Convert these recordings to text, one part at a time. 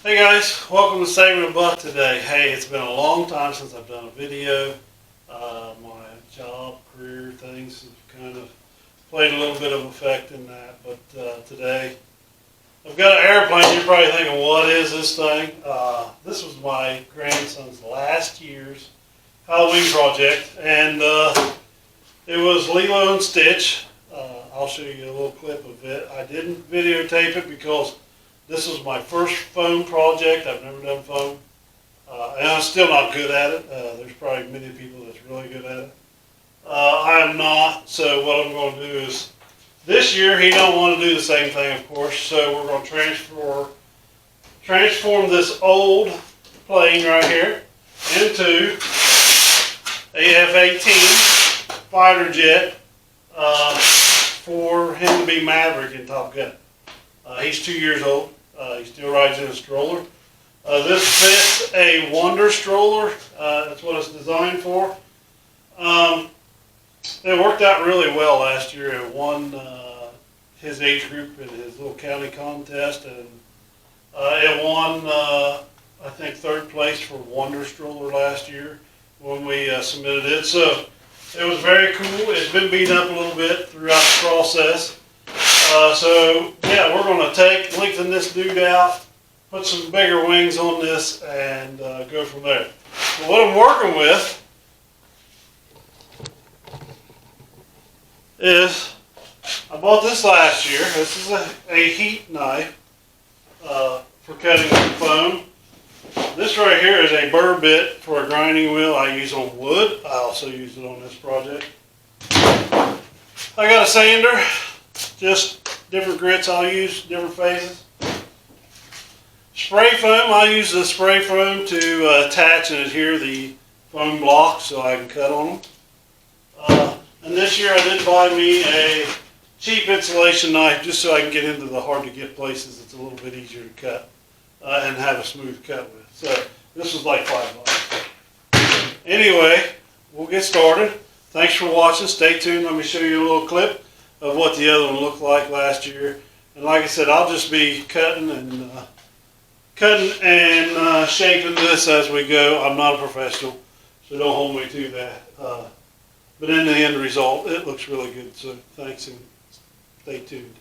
Hey guys, welcome to SavinABuck today. Hey, it's been a long time since I've done a video. My job, career things have kind of played a little bit of effect in that, but today I've got an airplane. You're probably thinking, what is this thing? This was my grandson's last year's Halloween project, and it was Lilo and Stitch. I'll show you a little clip of it. I didn't videotape it because this was my first foam project. I've never done foam. And I'm still not good at it. There's probably many people that's really good at it. I am not, so what I'm going to do is, this year he don't want to do the same thing, of course, so we're going to transform this old plane right here into a F-18 fighter jet for him to be Maverick in Top Gun. He's 2 years old. He still rides in a stroller. This fits a Wonder stroller. That's what it's designed for. It worked out really well last year. It won his age group in his little county contest, and it won, I think, third place for Wonder stroller last year when we submitted it. So it was very cool. It's been beaten up a little bit throughout the process. So yeah, we're going to lengthen this dude out, put some bigger wings on this, and go from there. So what I'm working with is, I bought this last year. This is a heat knife for cutting foam. This right here is a burr bit for a grinding wheel I use on wood. I also use it on this project. I got a sander, just different grits I'll use, different phases. Spray foam, I use the spray foam to attach and adhere the foam blocks so I can cut on them. And this year I did buy me a cheap insulation knife just so I can get into the hard to get places. It's a little bit easier to cut and have a smooth cut with. So this was like $5. Anyway, we'll get started. Thanks for watching. Stay tuned. Let me show you a little clip of what the other one looked like last year. And like I said, I'll just be cutting and shaping this as we go. I'm not a professional, so don't hold me to that. But in the end result, it looks really good. So thanks and stay tuned.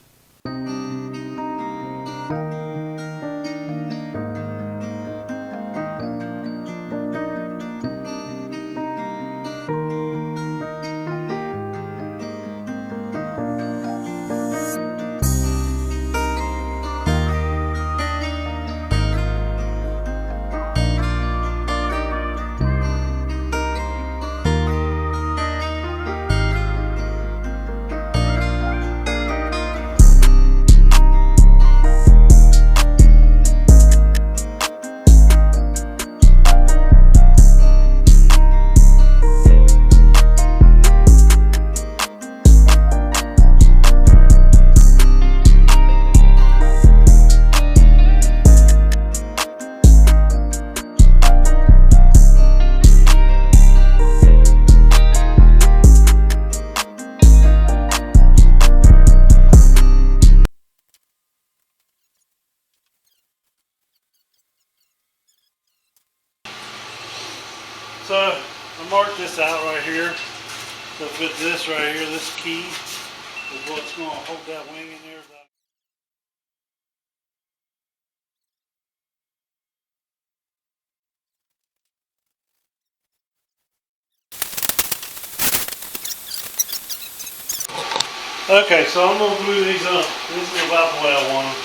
So I marked this out right here to fit this right here. This key is what's going to hold that wing in there. Okay, so I'm going to glue these up. This is about the way I want them.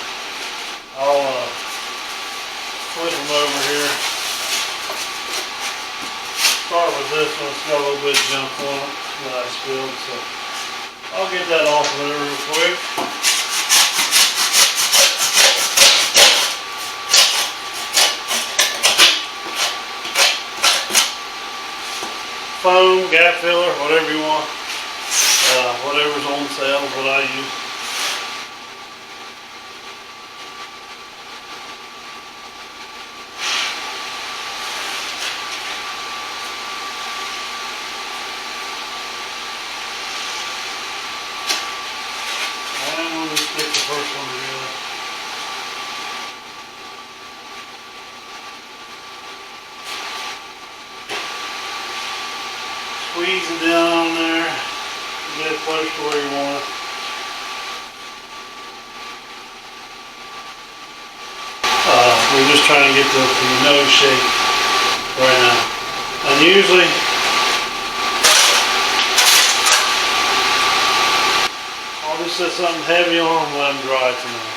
I'll flip them over here. Start with this one. It's got a little bit of junk on it that I spilled, so I'll get that off of there real quick. Foam, gap filler, whatever you want. Whatever's on sale is what I use. And we'll just stick the first one together. squeeze it down on there, get it close to where you want it. We're just trying to get the nose shape right now. And usually, I'll just set something heavy on and let them dry tonight.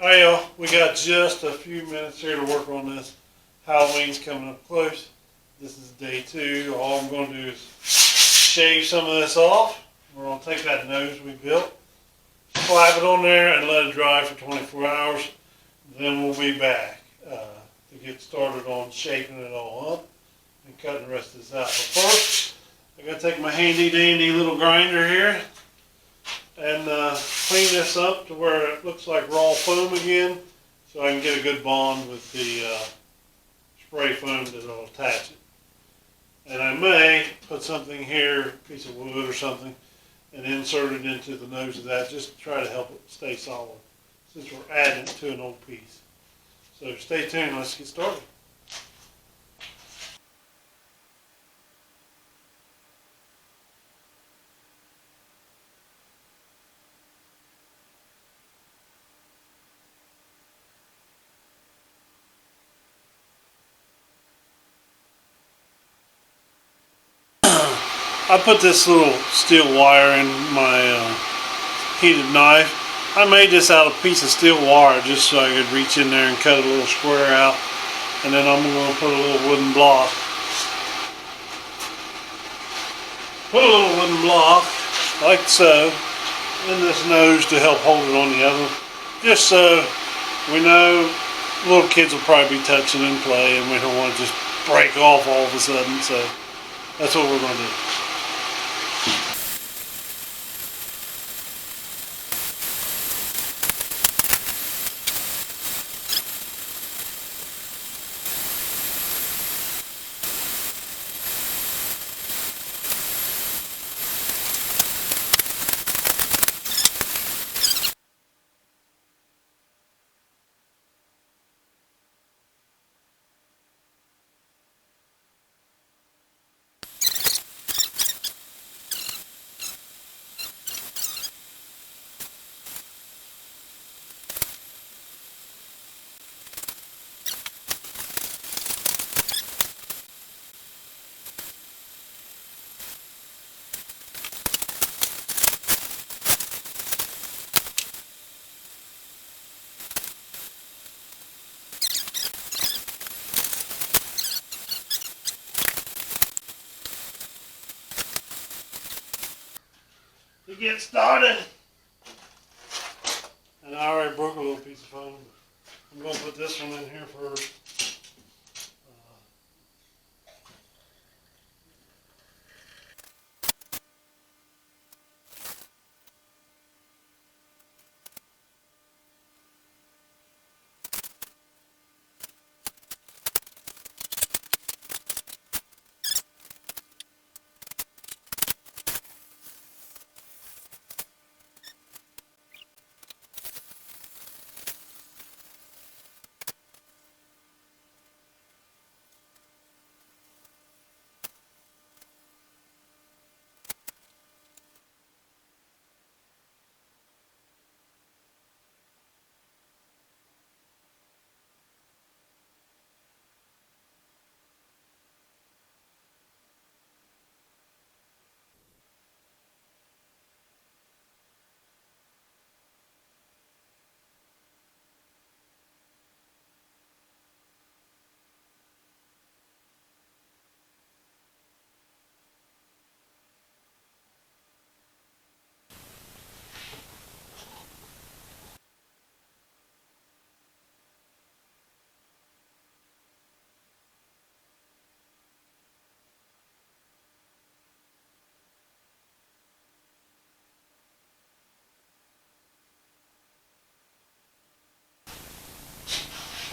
Alright y'all, we got just a few minutes here to work on this. Halloween's coming up close. This is day 2. All I'm going to do is shave some of this off. We're going to take that nose we built, slap it on there and let it dry for 24 hours. Then we'll be back to get started on shaping it all up and cutting the rest of this out. But first, I got to take my handy dandy little grinder here and clean this up to where it looks like raw foam again, so I can get a good bond with the spray foam that will attach it. And I may put something here, a piece of wood or something, and insert it into the nose of that just to try to help it stay solid, since we're adding it to an old piece. So stay tuned, let's get started. I put this little steel wire in my heated knife. I made this out of a piece of steel wire just so I could reach in there and cut a little square out. And then I'm going to put a little wooden block. Put a little wooden block, like so, in this nose to help hold it on the other. Just so we know little kids will probably be touching and play, and we don't want to just break off all of a sudden. So that's what we're going to do. To get started, and I already broke a little piece of foam. I'm going to put this one in here first.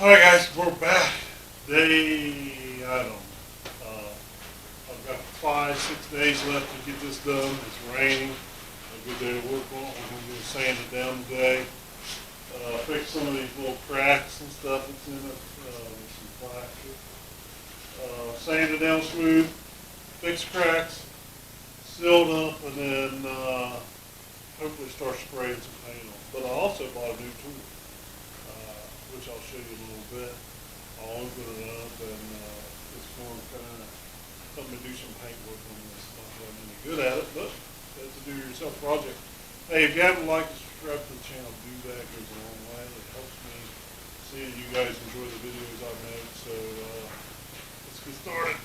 Alright guys, we're back. I don't know. I've got 5-6 days left to get this done. It's raining. A good day to work on. I'm going to sand it down today. Fix some of these little cracks and stuff that's in it, with some plaster. Sand it down smooth, fix cracks, seal it up, and then, hopefully start spraying some paint on. But I also bought a new tool, which I'll show you in a little bit. I'll open it up and, it's going to kind of help me do some paint work on this. Not that I'm any good at it, but it's a do-it-yourself project. Hey, if you haven't liked and subscribed to the channel, do that. It goes a long way. It helps me see that you guys enjoy the videos I make. So, let's get started.